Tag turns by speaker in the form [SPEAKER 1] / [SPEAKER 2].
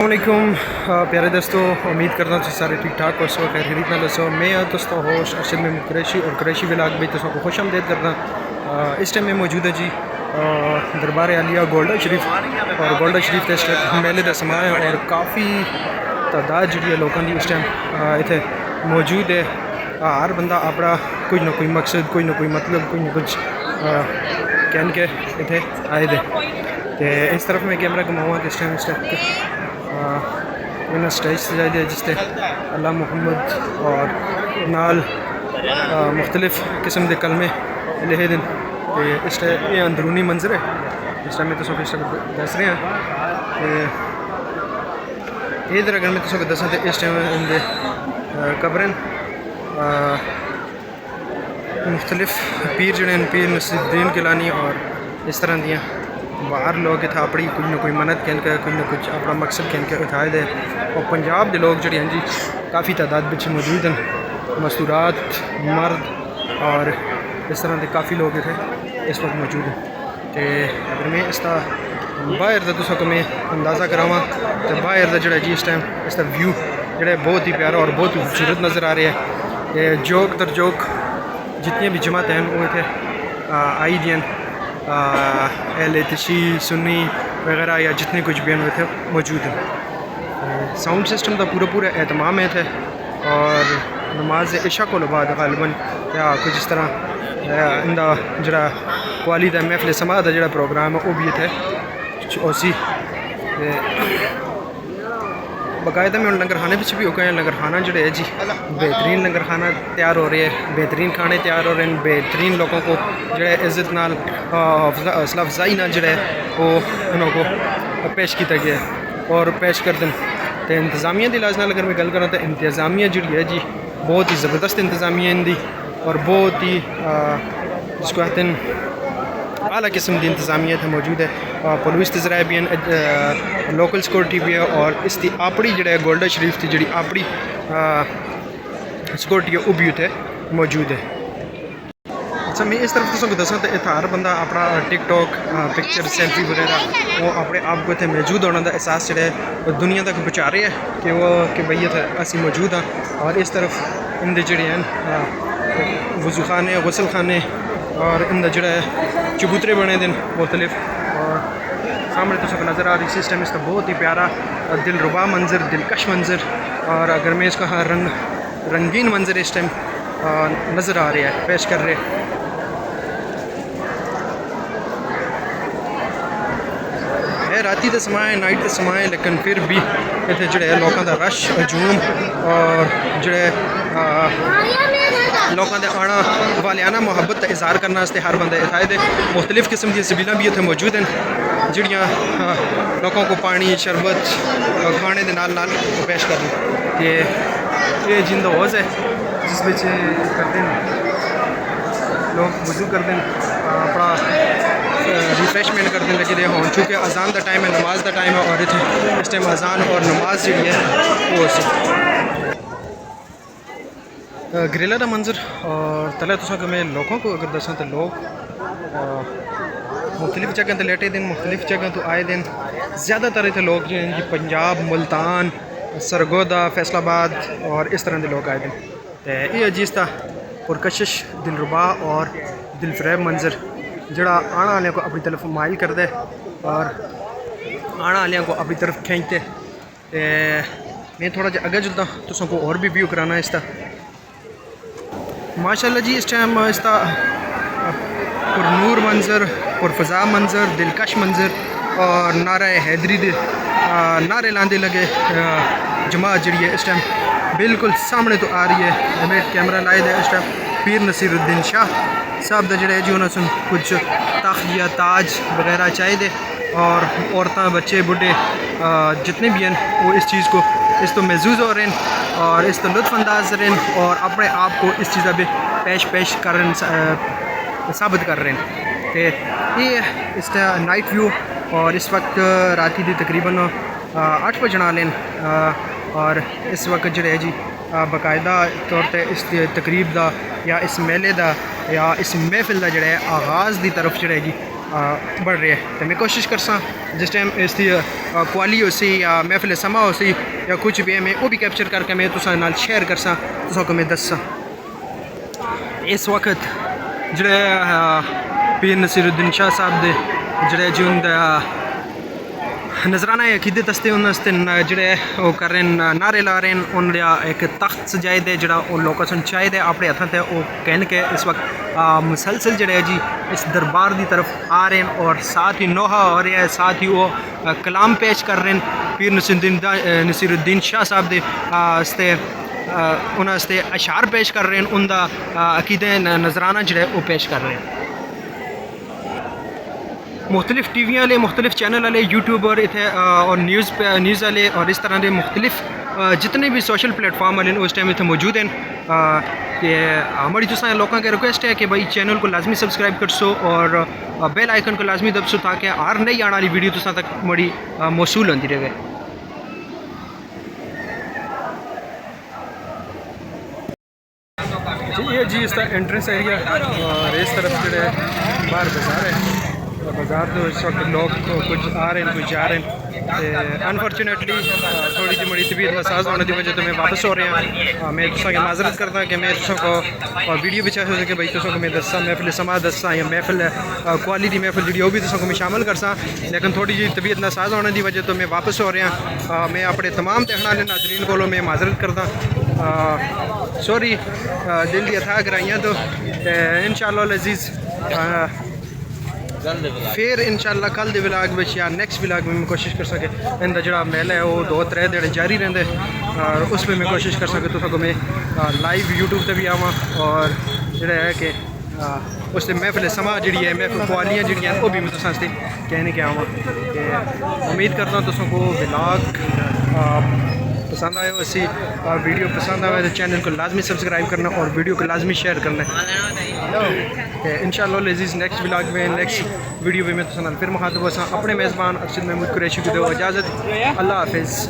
[SPEAKER 1] السلام علیکم پیارے دوستوں، امید کرنا تھی سارے ٹھیک ٹھاک اور سو خیر خرید نہ لسو میں دوستوں ہوش ارشد میں قریشی اور قریشی ولاگ بھی دوستوں کو خوش آمدید کرنا۔ اس ٹائم میں موجود ہے جی دربار عالیہ گولڈن شریف، اور گولڈن شریف کے اس ٹائم میلے کا سما ہے اور کافی تعداد جی لوگوں کی اس ٹائم اتنے موجود ہے۔ ہر بندہ اپنا کوئی نہ کوئی مقصد، کوئی نہ کوئی مطلب، کوئی نہ کچھ کہن کے اتنے آئے دے۔ تو اس طرف میں کیمرہ گھماؤں تو اس ٹائم اسٹیج سجائی دے جس سے اللہ محمد اور نال مختلف قسم کے کلمے لکھے دن۔ تو اس ٹائم یہ اندرونی منظر ہے، اس ٹائم میں تو اس دس رہے ہیں۔ ادھر اگر میں تو دساں تو اس ٹائم اندر قبریں مختلف پیر جڑے ہیں، پیر نصیر الدین گیلانی اور اس طرح دیا باہر لوگ اتنا اپنی کوئی نہ کوئی منت کہن کے، کوئی نہ کچھ اپنا مقصد کہن کے اٹھائے دے۔ اور پنجاب کے لوگ جڑے ہیں جی کافی تعداد بچے موجود ہیں، مستورات، مرد اور اس طرح کے کافی لوگ اتنے اس وقت موجود ہیں۔ تو اگر میں اس کا باہر کا تو میں اندازہ کراواں تو باہر کا جڑا جی اس ٹائم اس کا ویو جڑا بہت ہی پیارا اور بہت ہی خوبصورت نظر آ رہا ہے۔ یہ جوک در جوک جتنی بھی جماعت ہیں وہ اتنے آئی دیں، اہل تشیع، سنی وغیرہ یا جتنے کچھ بھی ہیں اتنے موجود ہیں۔ ساؤنڈ سسٹم کا پورا اہتمام ہے تھے، اور نماز عشاء کو بعد غالباً یا کچھ اس طرح اندہ جڑا قوالی دا محفل سماع دا جڑا پروگرام ہے وہ بھی اتنے اسی باقاعدہ میں لنگر خانے پچھے بھی ہو گئے ہیں۔ لنگر خانہ جڑے ہے جی بہترین لنگر خانہ تیار ہو رہے ہیں، بہترین کھانے تیار ہو رہے ہیں، بہترین لوگوں کو جڑے عزت نال حوصلہ افزائی نال جڑے وہ انہوں کو پیش کیتا گیا ہے اور پیش کر دیں۔ تو انتظامیہ دی لحاظ نال اگر میں گل کروں تو انتظامیہ جڑی ہے جی بہت ہی زبردست انتظامیہ ان دی، اور بہت ہی جس کو کہتے ہیں اعلیٰ قسم کی انتظامیہ ہے موجود ہے۔ پولیس ذرائع بھی ہیں، لوکل سیکورٹی بھی ہے، اور اس کی اپنی جڑے گولڈن شریف کی جڑی اپنی سیکورٹی ہے وہ بھی اتنے موجود ہے۔ اچھا میں اس طرف تو دساں تو اتنا ہر بندہ اپنا ٹک ٹاک پکچر سیلفی وغیرہ وہ اپنے آپ کو اتنے موجود ہونے کا احساس جڑا ہے دنیا تک پہنچا رہے ہیں کہ وہ کہ بھئی اتنے اسی موجود ہاں۔ اور اس طرف ان دے جڑے ہیں وضو خانے، غسل خانے اور ان دا جڑا ہے چبوترے بنے دن مختلف، اور سامنے تو نظر آ رہی سسٹم اس کا بہت ہی پیارا دل ربا منظر، دلکش منظر، اور اگر میں اس کا رنگین منظر اس ٹائم نظر آ رہا ہے پیش کر رہے ہے۔ راتی تو سمائے، نائٹ تو سمائے، لیکن پھر بھی اتنے جڑے لوگوں کا رش ہجوم اور جڑے لوگوں کے آنا والیانہ محبت کا اظہار کرنے ہر بندے اتائے دے۔ مختلف قسم کی سبیلاں بھی اتنے موجود ہیں جڑیاں لوگوں کو پانی، شربت کھانے کے نال پیش کر دیں۔ یہ جن کا حوض ہے جس میں کرتے ہیں لوگ وضو کرتے ہیں، اپنا ریفریشمنٹ کرتے لگے دے ہوں، چونکہ اذان کا ٹائم ہے، نماز کا ٹائم ہے، اور اس ٹائم اذان اور نماز جڑی ہے وہ گریلا کا منظر۔ اور تلے تو کہ میں لوگوں کو اگر دساں تو لوگ مختلف جگہ تو لیٹے دن، مختلف جگہ تو آئے دن، زیادہ تر اتنے لوگ جو ہیں پنجاب، ملتان، سرگودا، فیصل آباد اور اس طرح کے لوگ آئے دن۔ تو یہ عجیز تھا پرکشش، دلربا اور دل فریب منظر جڑا آنے والوں کو اپنی طرف مائل کر دے اور آنے والوں کو اپنی طرف کھینچتے۔ میں تھوڑا جا اگے چلتا تو کو اور بھی ویو کرانا اس کا ماشاءاللہ جی۔ اس ٹائم اس کا پر نور منظر، پر فضا منظر، دلکش منظر، اور نعرہ حیدری دے نعرے لاندے لگے جماعت جڑی ہے اس ٹائم بالکل سامنے تو آ رہی ہے۔ میں کیمرہ لائے دے اس ٹائم پیر نصیر الدین شاہ صاحب دا جڑے ہے جی انہوں نے کچھ تخت یا تاج وغیرہ چاہیے دے، اور عورتیں، بچے، بڈھے جتنے بھی ہیں وہ اس چیز کو اس تو محظوظ ہو رہے ہیں اور اس تو لطف انداز رہے ہیں، اور اپنے آپ کو اس چیزہ بھی پیش کر رہے ہیں، ثابت کر رہے ہیں۔ کہ یہ اس کا نائٹ ویو، اور اس وقت راتی دی تقریباً 8 بجنا لین، اور اس وقت جڑے جی باقاعدہ طور پہ اس تقریب دا یا اس میلے دا یا اس محفل دا جڑا ہے آغاز دی طرف جڑا ہے جی بڑھ رہی ہے. تو میں کوشش کرساں جس ٹائم اس کی قوالی ہو سی یا محفل سما ہو سی یا کچھ بھی ہے میں وہ بھی کیپچر کر کے میں تساں نال شیئر کرساں, تساں کو میں دساں. اس وقت جڑے پیر نصیر الدین شاہ صاحب دے جڑے جی ان نظرانہ عقیدت واسطے انہوں جڑے وہ کر رہے ہیں نعرے لا رہے ہیں, ان لیا ایک تخت سجائے دے جڑا وہ لوگوں سن چاہے دے اپنے ہاتھوں تے وہ کہن کے اس وقت مسلسل جڑے ہے جی اس دربار دی طرف آ رہے ہیں اور ساتھ ہی نوحہ ہو رہا ہے, ساتھ ہی وہ کلام پیش کر رہے ہیں پیر نصیر الدین شاہ صاحب دے واسطے, انہوں واسطے اشعار پیش کر رہے ہیں, ان دا عقیدے نظرانہ جڑے وہ پیش کر رہے ہیں. مختلف ٹی وی والے, مختلف چینل والے, یوٹیوبر اتنے اور نیوز والے اور اس طرح کے مختلف جتنے بھی سوشل پلیٹ فارم والے اس ٹائم اتنے موجود ہیں. کہ ہماری تو لوگوں کے ریکویسٹ ہے کہ بھائی چینل کو لازمی سبسکرائب کر سو اور بیل آئیکن کو لازمی دب سو تاکہ ہر نئی آنے والی ویڈیو تو تک بڑی موصول ہوتی رہے. یہ جی اس کا انٹرنس ایریا اور اس طرف جڑے باہر بازار ہے, بازار تو اس وقت لوگ کچھ آ رہے ہیں کچھ جا رہے ہیں. انفارچونیٹلی تھوڑی جی بڑی طبیعت ناساز ہونے کی وجہ تو میں واپس ہو رہا ہوں. میں تصوں کی معذرت کرتا ہوں کہ میں تصوں کو ویڈیو بھی چاہتا ہوں کہ بھائی تصوں کو میں دساں محفل سما دساں یا محفل قوالی دی محفل جی وہ بھی تصوں کو میں شامل کرساں, لیکن تھوڑی جی طبیعت ناساز ہونے کی وجہ تو میں واپس ہو رہا ہوں. میں اپنے تمام دیکھنے والے ناظرین کو میں معذرت کرتا ہوں, سوری دل دی اتھا کرائیاں. تو انشاءاللہ العزیز پھر انشاءاللہ کل دے ولاگ میں یا نیکسٹ ولاگ میں کوشش کر سکے ان کا جڑا میلہ ہے وہ 2-3 دن جاری رہتے اور اس میں کوشش کر سکے تو میں لائیو یوٹیوب تے بھی آواں اور جڑا ہے کہ اس سے محفل سما جڑی ہے محفل قوالیاں جڑی ہیں وہ بھی میں تساں کہنے کے آواں. کہ امید کرتا ہوں تساں کو ولاگ پسند آئے ہو, اسی ویڈیو پسند آئے تو چینل کو لازمی سبسکرائب کرنا اور ویڈیو کو لازمی شیئر کرنا. انشاءاللہ العزیز نیکسٹ ولاگ میں نیکسٹ ویڈیو میں تو پھر مخاطب ہو. اپنے میزبان ارشد محمود قریشی کو دو اجازت. اللہ حافظ.